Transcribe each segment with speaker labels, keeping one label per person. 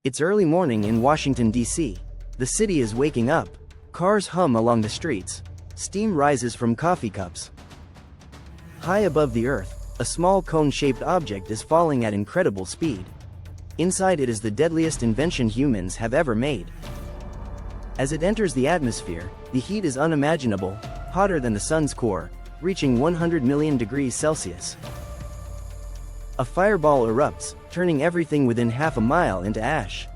Speaker 1: It's early morning in Washington, D.C. The city is waking up. Cars hum along the streets. Steam rises from coffee cups. High above the earth, a small cone-shaped object is falling at incredible speed. Inside it is the deadliest invention humans have ever made. As it enters the atmosphere, the heat is unimaginable, hotter than the sun's core, reaching 100 million degrees Celsius. A fireball erupts, turning everything within half a mile into ash.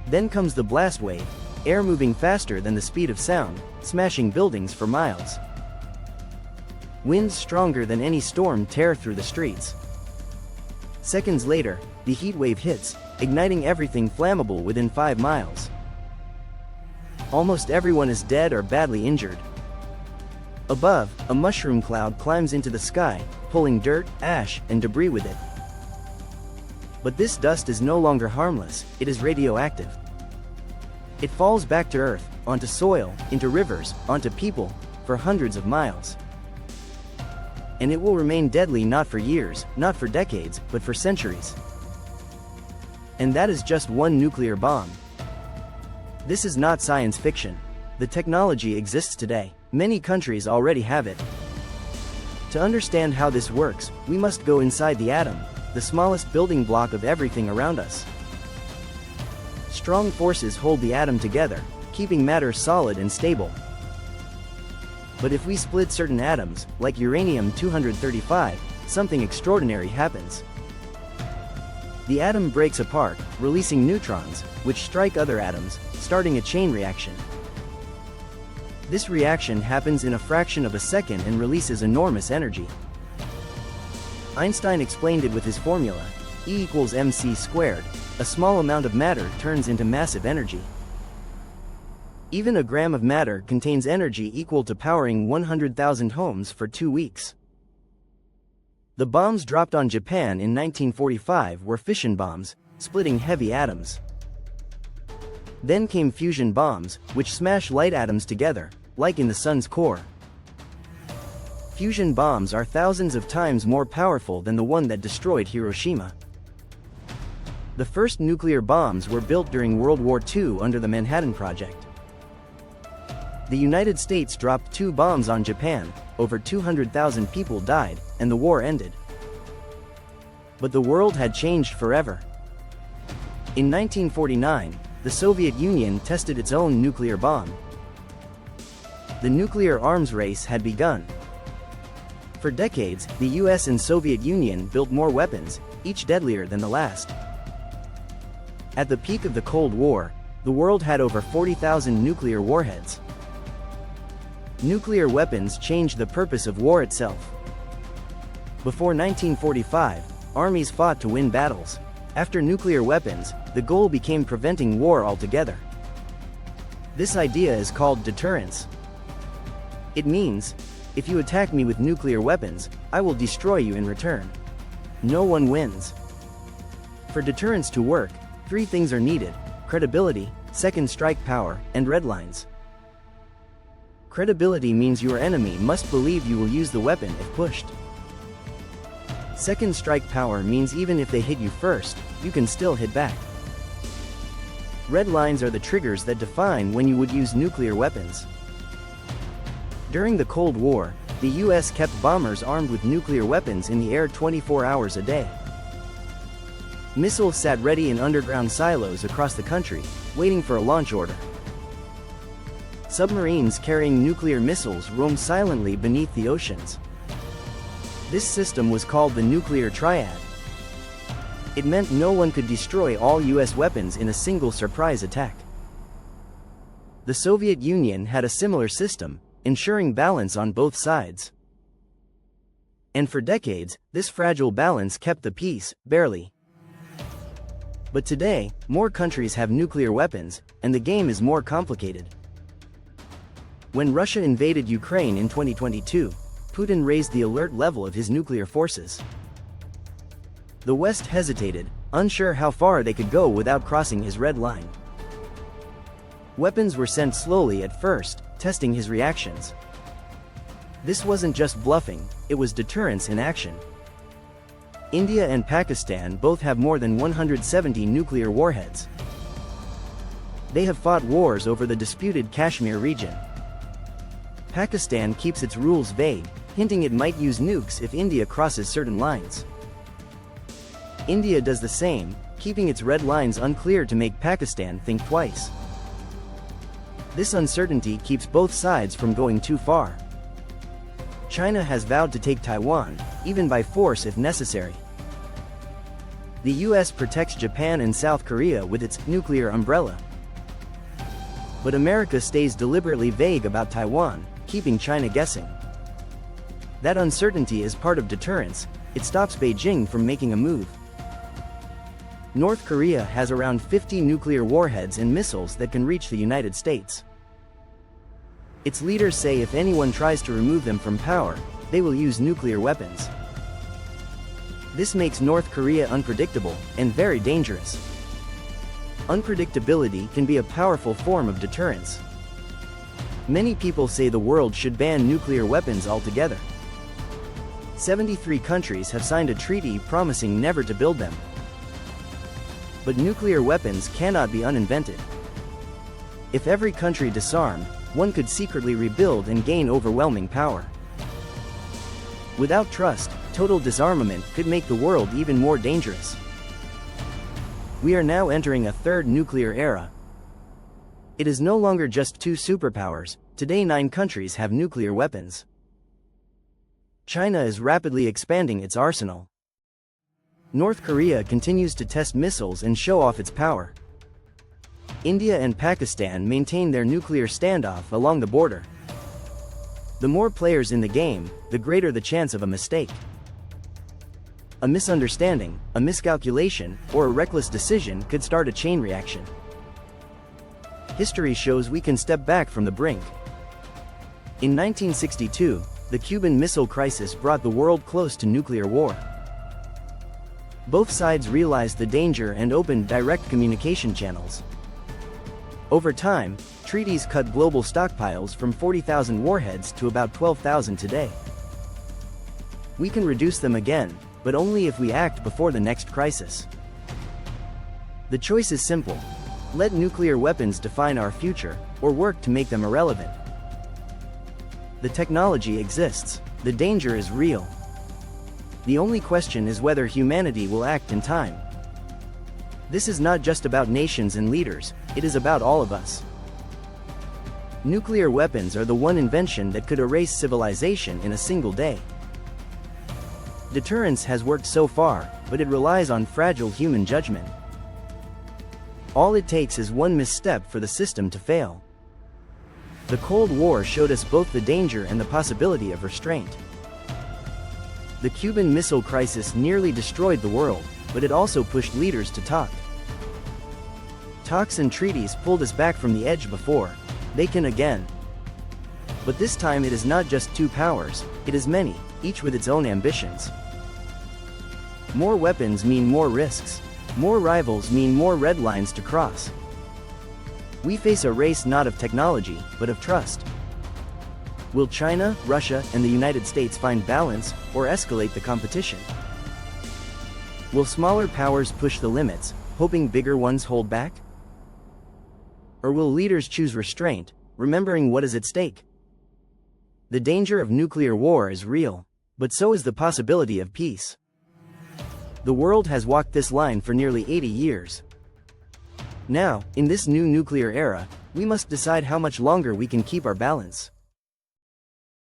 Speaker 1: Then comes the blast wave, air moving faster than the speed of sound, smashing buildings for miles. Winds stronger than any storm tear through the streets. Seconds later, the heat wave hits, igniting everything flammable within 5 miles. Almost everyone is dead or badly injured. Above, a mushroom cloud climbs into the sky, pulling dirt, ash, and debris with it. But this dust is no longer harmless, it is radioactive. It falls back to Earth, onto soil, into rivers, onto people, for hundreds of miles. And it will remain deadly not for years, not for decades, but for centuries. And that is just one nuclear bomb. This is not science fiction. The technology exists today. Many countries already have it. To understand how this works, we must go inside the atom, the smallest building block of everything around us. Strong forces hold the atom together, keeping matter solid and stable. But if we split certain atoms, like uranium-235, something extraordinary happens. The atom breaks apart, releasing neutrons, which strike other atoms, starting a chain reaction. This reaction happens in a fraction of a second and releases enormous energy. Einstein explained it with his formula, E equals mc squared. A small amount of matter turns into massive energy. Even a gram of matter contains energy equal to powering 100,000 homes for 2 weeks. The bombs dropped on Japan in 1945 were fission bombs, splitting heavy atoms. Then came fusion bombs, which smash light atoms together, like in the sun's core. Fusion bombs are thousands of times more powerful than the one that destroyed Hiroshima. The first nuclear bombs were built during World War II under the Manhattan Project. The United States dropped 2 bombs on Japan, over 200,000 people died, and the war ended. But the world had changed forever. In 1949, the Soviet Union tested its own nuclear bomb. The nuclear arms race had begun. For decades, the US and Soviet Union built more weapons, each deadlier than the last. At the peak of the Cold War, the world had over 40,000 nuclear warheads. Nuclear weapons changed the purpose of war itself. Before 1945, armies fought to win battles. After nuclear weapons, the goal became preventing war altogether. This idea is called deterrence. It means, if you attack me with nuclear weapons, I will destroy you in return. No one wins. For deterrence to work, 3 things are needed: credibility, second strike power, and red lines. Credibility means your enemy must believe you will use the weapon if pushed. Second strike power means even if they hit you first, you can still hit back. Red lines are the triggers that define when you would use nuclear weapons. During the Cold War, the US kept bombers armed with nuclear weapons in the air 24 hours a day. Missiles sat ready in underground silos across the country, waiting for a launch order. Submarines carrying nuclear missiles roamed silently beneath the oceans. This system was called the nuclear triad. It meant no one could destroy all US weapons in a single surprise attack. The Soviet Union had a similar system, ensuring balance on both sides. And for decades, this fragile balance kept the peace, barely. But today, more countries have nuclear weapons, and the game is more complicated. When Russia invaded Ukraine in 2022, Putin raised the alert level of his nuclear forces. The West hesitated, unsure how far they could go without crossing his red line. Weapons were sent slowly at first, testing his reactions. This wasn't just bluffing, it was deterrence in action. India and Pakistan both have more than 170 nuclear warheads. They have fought wars over the disputed Kashmir region. Pakistan keeps its rules vague, hinting it might use nukes if India crosses certain lines. India does the same, keeping its red lines unclear to make Pakistan think twice. This uncertainty keeps both sides from going too far. China has vowed to take Taiwan, even by force if necessary. The US protects Japan and South Korea with its nuclear umbrella. But America stays deliberately vague about Taiwan, keeping China guessing. That uncertainty is part of deterrence. It stops Beijing from making a move. North Korea has around 50 nuclear warheads and missiles that can reach the United States. Its leaders say if anyone tries to remove them from power, they will use nuclear weapons. This makes North Korea unpredictable and very dangerous. Unpredictability can be a powerful form of deterrence. Many people say the world should ban nuclear weapons altogether. 73 countries have signed a treaty promising never to build them. But nuclear weapons cannot be uninvented. If every country disarmed, one could secretly rebuild and gain overwhelming power. Without trust, total disarmament could make the world even more dangerous. We are now entering a third nuclear era. It is no longer just two superpowers. Today 9 countries have nuclear weapons. China is rapidly expanding its arsenal. North Korea continues to test missiles and show off its power. India and Pakistan maintain their nuclear standoff along the border. The more players in the game, the greater the chance of a mistake. A misunderstanding, a miscalculation, or a reckless decision could start a chain reaction. History shows we can step back from the brink. In 1962, the Cuban Missile Crisis brought the world close to nuclear war. Both sides realized the danger and opened direct communication channels. Over time, treaties cut global stockpiles from 40,000 warheads to about 12,000 today. We can reduce them again, but only if we act before the next crisis. The choice is simple: let nuclear weapons define our future, or work to make them irrelevant. The technology exists, the danger is real. The only question is whether humanity will act in time. This is not just about nations and leaders, it is about all of us. Nuclear weapons are the one invention that could erase civilization in a single day. Deterrence has worked so far, but it relies on fragile human judgment. All it takes is one misstep for the system to fail. The Cold War showed us both the danger and the possibility of restraint. The Cuban Missile Crisis nearly destroyed the world, but it also pushed leaders to talk. Talks and treaties pulled us back from the edge before. They can again. But this time it is not just two powers, it is many, each with its own ambitions. More weapons mean more risks. More rivals mean more red lines to cross. We face a race not of technology, but of trust. Will China, Russia, and the United States find balance, or escalate the competition? Will smaller powers push the limits, hoping bigger ones hold back? Or will leaders choose restraint, remembering what is at stake? The danger of nuclear war is real, but so is the possibility of peace. The world has walked this line for nearly 80 years. Now, in this new nuclear era, we must decide how much longer we can keep our balance.